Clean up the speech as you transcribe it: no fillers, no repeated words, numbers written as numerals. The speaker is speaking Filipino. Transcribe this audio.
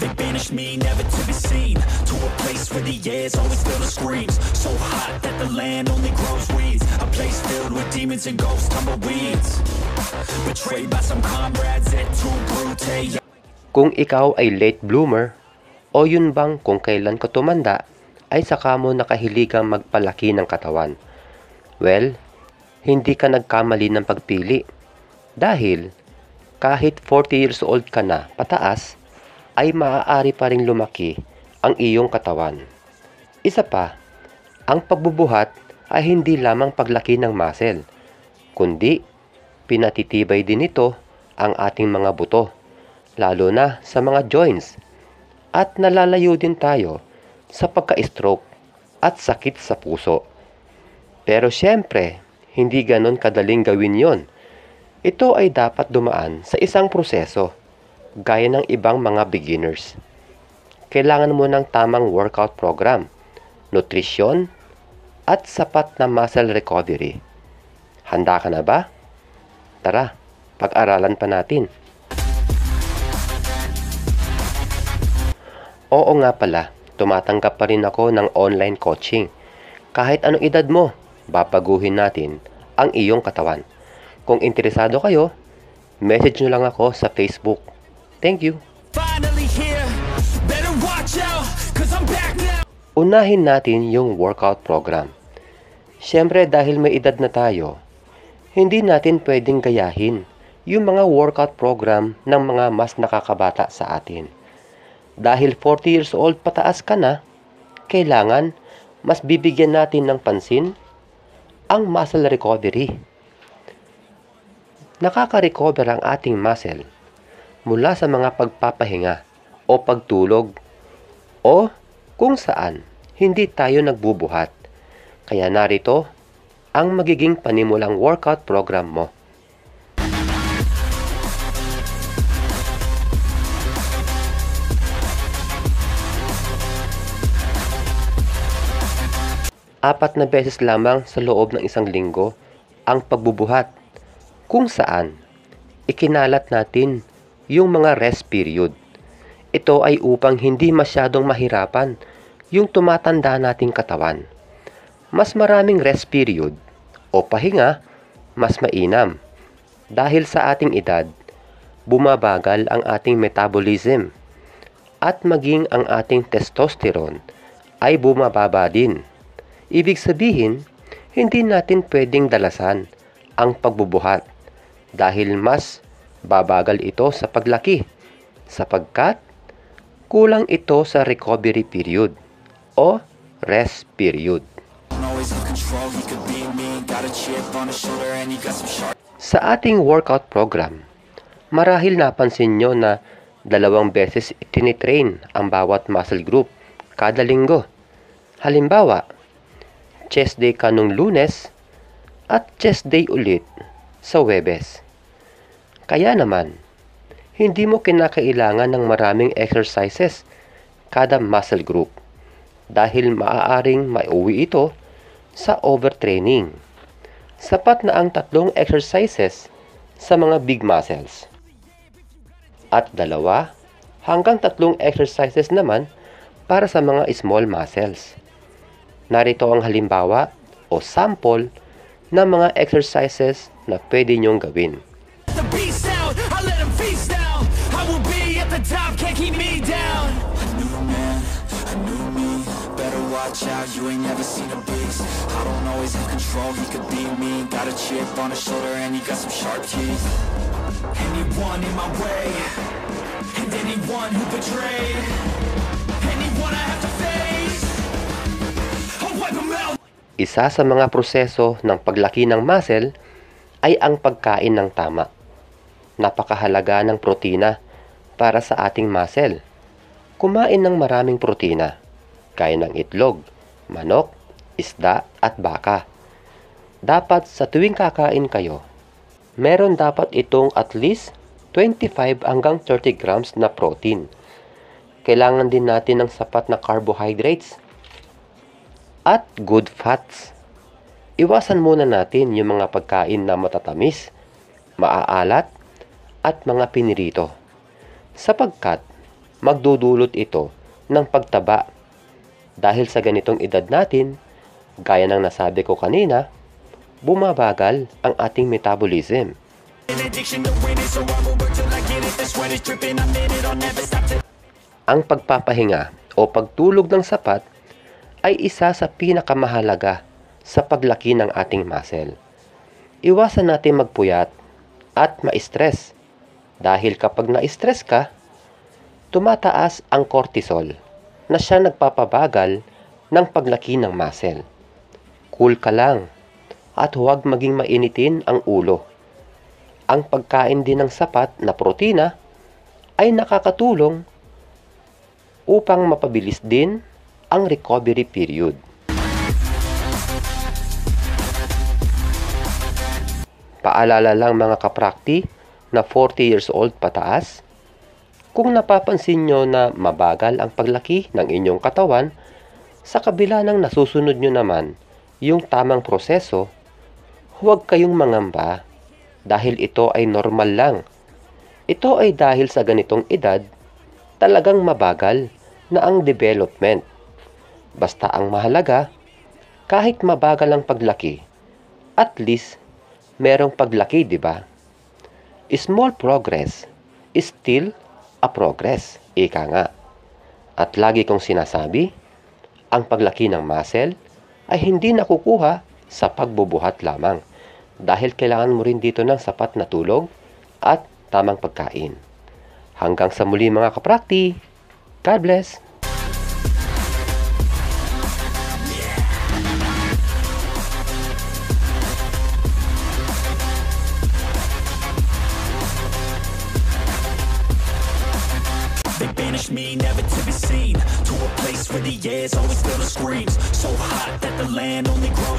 They banish me, never to be seen, to a place where the air's always filled with screams. So hot that the land only grows weeds. A place filled with demons and ghosts, tumbleweeds. Betrayed by some comrades et tu brute. Kung ikaw ay late bloomer, o yun bang kung kailan ka tumanda, ay saka mo nakahiligang magpalaki ng katawan. Well, hindi ka nagkamali ng pagpili. Dahil, kahit 40 years old ka na pataas, ay maaari pa ring lumaki ang iyong katawan. Isa pa, ang pagbubuhat ay hindi lamang paglaki ng muscle, kundi pinatitibay din ito ang ating mga buto, lalo na sa mga joints, at nalalayo din tayo sa pagka-stroke at sakit sa puso. Pero syempre, hindi ganon kadaling gawin yon. Ito ay dapat dumaan sa isang proseso, gaya ng ibang mga beginners. Kailangan mo ng tamang workout program, nutrisyon, at sapat na muscle recovery. Handa ka na ba? Tara, pag-aralan pa natin. Oo nga pala, tumatanggap pa rin ako ng online coaching. Kahit anong edad mo, babaguhin natin ang iyong katawan. Kung interesado kayo, message nyo lang ako sa Facebook. Thank you. Unahin natin yung workout program. Siyempre dahil may edad na tayo, hindi natin pwedeng gayahin yung mga workout program ng mga mas nakakabata sa atin. Dahil 40 years old pataas ka na, kailangan mas bibigyan natin ng pansin ang muscle recovery. Nakaka-recover ang ating muscle mula sa mga pagpapahinga o pagtulog o kung saan hindi tayo nagbubuhat. Kaya narito ang magiging panimulang workout program mo. Apat na beses lamang sa loob ng isang linggo ang pagbubuhat, kung saan ikinalat natin yung mga rest period. Ito ay upang hindi masyadong mahirapan yung tumatanda nating katawan. Mas maraming rest period o pahinga, mas mainam. Dahil sa ating edad, bumabagal ang ating metabolism at maging ang ating testosterone ay bumababa din. Ibig sabihin, hindi natin pwedeng dalasan ang pagbubuhat dahil mas babagal ito sa paglaki sapagkat kulang ito sa recovery period o rest period. Sa ating workout program, marahil napansin nyo na 2 beses itinitrain ang bawat muscle group kada linggo. Halimbawa, chest day ka nung Lunes at chest day ulit sa Huwebes. Kaya naman, hindi mo kinakailangan ng maraming exercises kada muscle group dahil maaaring mauwi ito sa overtraining. Sapat na ang 3 exercises sa mga big muscles at 2 hanggang 3 exercises naman para sa mga small muscles. Narito ang halimbawa o sample ng mga exercises na pwede nyong gawin. Watch out, you ain't never seen a beast. I don't always have control, he could be me. Got a chip on his shoulder and he got some sharp teeth. Anyone in my way, and anyone who betrayed, anyone I have to face, I'll wipe them out. Isa sa mga proseso ng paglaki ng muscle ay ang pagkain ng tama. Napakahalaga ng protina para sa ating muscle. Kumain ng maraming protina, gaya ng itlog, manok, isda at baka. Dapat sa tuwing kakain kayo, meron dapat itong at least 25 hanggang 30 grams na protein. Kailangan din natin ng sapat na carbohydrates at good fats. Iwasan muna natin yung mga pagkain na matatamis, maaalat at mga pinirito, sapagkat magdudulot ito ng pagtaba. Dahil sa ganitong edad natin, gaya ng nasabi ko kanina, bumabagal ang ating metabolism. Ang pagpapahinga o pagtulog ng sapat ay isa sa pinakamahalaga sa paglaki ng ating muscle. Iwasan natin magpuyat at ma-stress dahil kapag na-stress ka, tumataas ang cortisol na siya nagpapabagal ng paglaki ng muscle. Cool ka lang at huwag maging mainitin ang ulo. Ang pagkain din ng sapat na protina ay nakakatulong upang mapabilis din ang recovery period. Paalala lang mga kaprakti na 40 years old pataas, kung napapansin nyo na mabagal ang paglaki ng inyong katawan, sa kabila ng nasusunod nyo naman yung tamang proseso, huwag kayong mangamba dahil ito ay normal lang. Ito ay dahil sa ganitong edad, talagang mabagal na ang development. Basta ang mahalaga, kahit mabagal ang paglaki, at least merong paglaki, di ba? Small progress is still a progress, ika nga. At lagi kong sinasabi, ang paglaki ng muscle ay hindi nakukuha sa pagbubuhat lamang dahil kailangan mo rin dito ng sapat na tulog at tamang pagkain. Hanggang sa muli mga kaprakti, God bless! They banish me, never to be seen, to a place where the air's always filled with screams, so hot that the land only grows